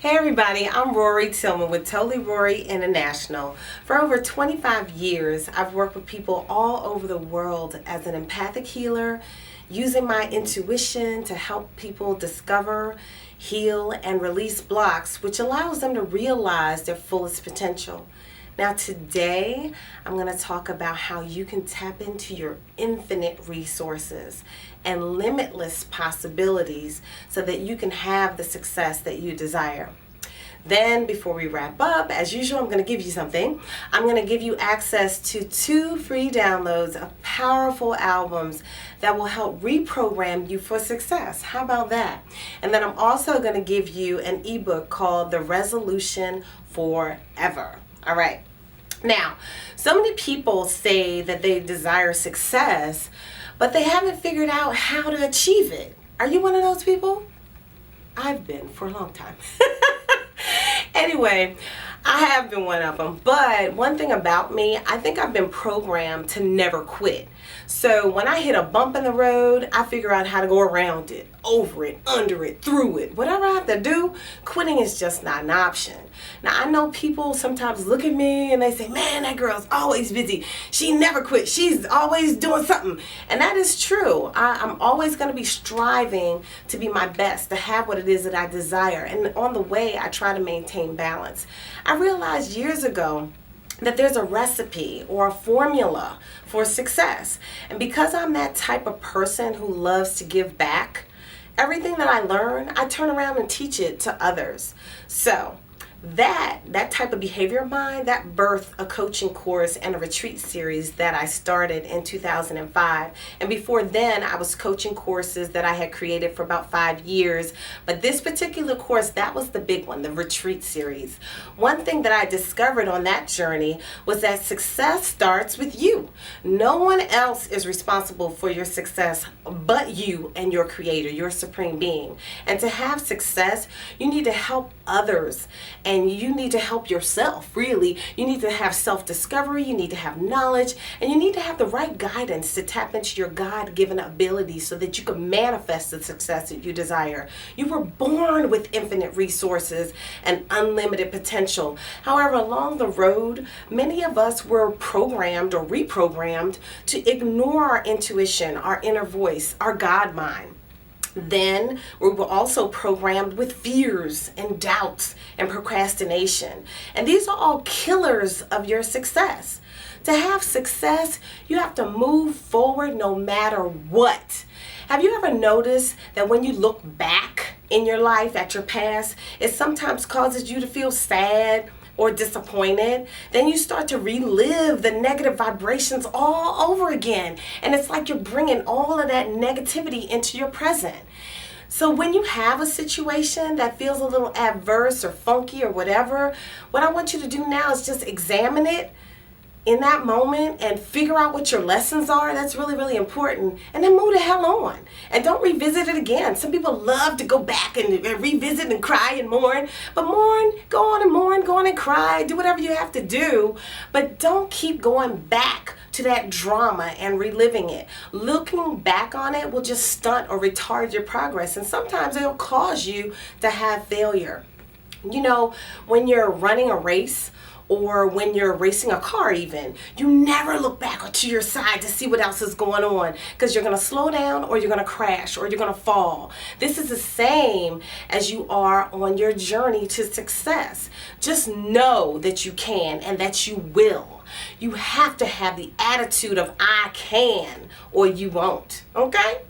Hey everybody, I'm Rorree Tillman with Totally Rorree International. For over 25 years, I've worked with people all over the world as an empathic healer, using my intuition to help people discover, heal, and release blocks, which allows them to realize their fullest potential. Now today, I'm going to talk about how you can tap into your infinite resources and limitless possibilities so that you can have the success that you desire. Then, before we wrap up, as usual, I'm going to give you something. I'm going to give you access to 2 free downloads of powerful albums that will help reprogram you for success. How about that? And then I'm also going to give you an ebook called The Resolution Forever. All right. Now, so many people say that they desire success, but they haven't figured out how to achieve it. Are you one of those people? I've been for a long time. Anyway, I have been one of them. But one thing about me, I think I've been programmed to never quit. So when I hit a bump in the road, I figure out how to go around it, over it, under it, through it. Whatever I have to do, quitting is just not an option. Now, I know people sometimes look at me and they say, man, that girl's always busy. She never quits. She's always doing something. And that is true. I'm always going to be striving to be my best, to have what it is that I desire. And on the way, I try to maintain balance. I realized years ago that there's a recipe or a formula for success. And because I'm that type of person who loves to give back, everything that I learn, I turn around and teach it to others. So that type of behavior of mine, that birthed a coaching course and a retreat series that I started in 2005. And before then, I was coaching courses that I had created for about 5 years. But this particular course, that was the big one, the retreat series. One thing that I discovered on that journey was that success starts with you. No one else is responsible for your success but you and your creator, your supreme being. And to have success, you need to help others. And you need to help yourself, really. You need to have self-discovery, you need to have knowledge, and you need to have the right guidance to tap into your God-given abilities so that you can manifest the success that you desire. You were born with infinite resources and unlimited potential. However, along the road, many of us were programmed or reprogrammed to ignore our intuition, our inner voice, our God mind. Then we were also programmed with fears and doubts and procrastination. And these are all killers of your success. To have success, you have to move forward no matter what. Have you ever noticed that when you look back in your life at your past, it sometimes causes you to feel sad or disappointed? Then you start to relive the negative vibrations all over again. And it's like you're bringing all of that negativity into your present. So when you have a situation that feels a little adverse or funky or whatever, what I want you to do now is just examine it in that moment and figure out what your lessons are. That's really, really important. And then move the hell on. And don't revisit it again. Some people love to go back and revisit and cry and mourn. But mourn, go on and cry. Do whatever you have to do. But don't keep going back to that drama and reliving it. Looking back on it will just stunt or retard your progress. And sometimes it'll cause you to have failure. You know, when you're running a race, or when you're racing a car even, you never look back to your side to see what else is going on, because you're going to slow down or you're going to crash or you're going to fall. This is the same as you are on your journey to success. Just know that you can and that you will. You have to have the attitude of I can or you won't. Okay?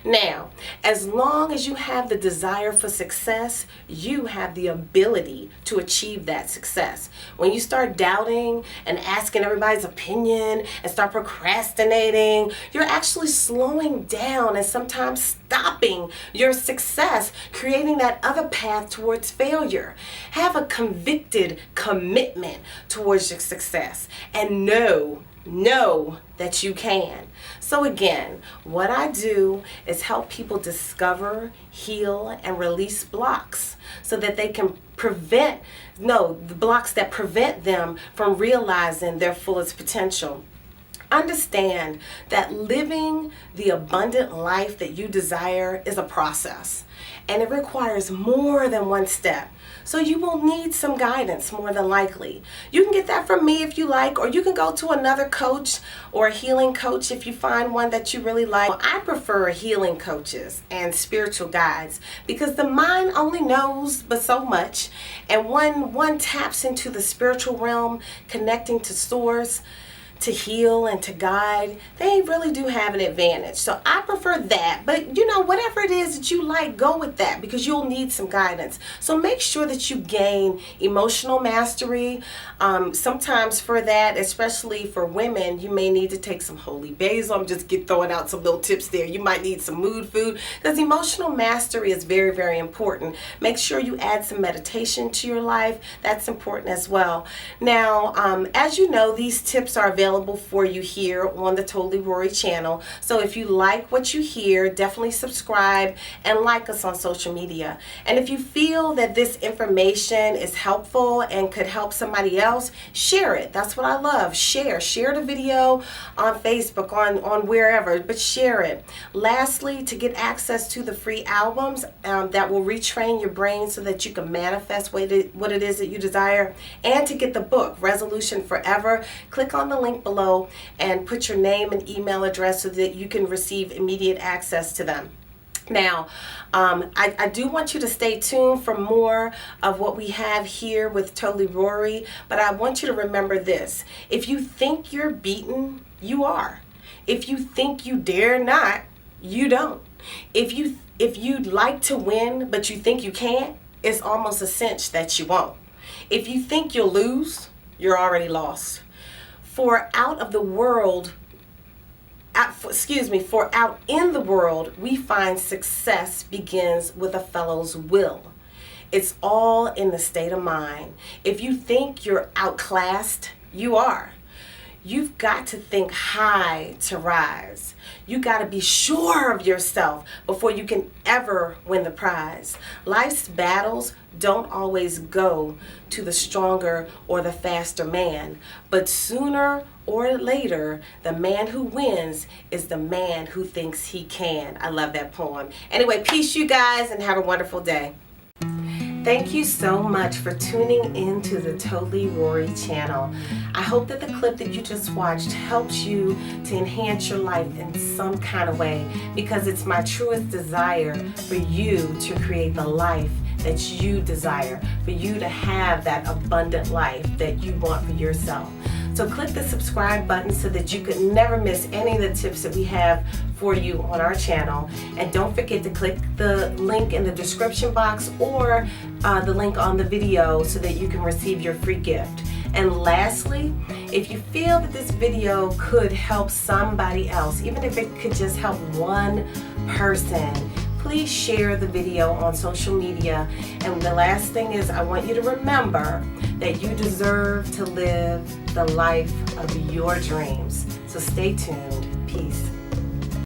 Now, as long as you have the desire for success, you have the ability to achieve that success. When you start doubting and asking everybody's opinion and start procrastinating, you're actually slowing down and sometimes stopping your success, creating that other path towards failure. Have a convicted commitment towards your success and know that you can. So again, what I do is help people discover, heal, and release blocks so that they can the blocks that prevent them from realizing their fullest potential. Understand that living the abundant life that you desire is a process, and it requires more than one step. So you will need some guidance more than likely. You can get that from me if you like, or you can go to another coach or a healing coach if you find one that you really like. I prefer healing coaches and spiritual guides because the mind only knows but so much, and when one taps into the spiritual realm, connecting to source, to heal and to guide, they really do have an advantage. So I prefer that. But whatever it is that you like, go with that because you'll need some guidance. So make sure that you gain emotional mastery. Sometimes for that, especially for women, you may need to take some holy basil. I'm just throwing out some little tips there. You might need some mood food because emotional mastery is very, very important. Make sure you add some meditation to your life. That's important as well. Now, as you know, these tips are available for you here on the Totally Rorree channel. So if you like what you hear, definitely subscribe and like us on social media. And if you feel that this information is helpful and could help somebody else, share it. That's what I love. Share the video on Facebook, on wherever, but share it. Lastly, to get access to the free albums that will retrain your brain so that you can manifest what it is that you desire, and to get the book Resolution Forever, click on the link below and put your name and email address so that you can receive immediate access to them. Now, I do want you to stay tuned for more of what we have here with Totally Rorree, but I want you to remember this. If you think you're beaten, you are. If you think you dare not, you don't. If you'd like to win, but you think you can't, it's almost a cinch that you won't. If you think you'll lose, you're already lost. For out in the world, we find success begins with a fellow's will. It's all in the state of mind. If you think you're outclassed, you are. You've got to think high to rise. You got to be sure of yourself before you can ever win the prize. Life's battles don't always go to the stronger or the faster man, but sooner or later, the man who wins is the man who thinks he can. I love that poem. Anyway, peace you guys and have a wonderful day. Thank you so much for tuning in to the Totally Rorree channel. I hope that the clip that you just watched helps you to enhance your life in some kind of way, because it's my truest desire for you to create the life that you desire, for you to have that abundant life that you want for yourself. So click the subscribe button so that you could never miss any of the tips that we have for you on our channel. And don't forget to click the link in the description box or the link on the video so that you can receive your free gift. And lastly, if you feel that this video could help somebody else, even if it could just help one person, please share the video on social media. And the last thing is, I want you to remember that you deserve to live the life of your dreams. So stay tuned. Peace.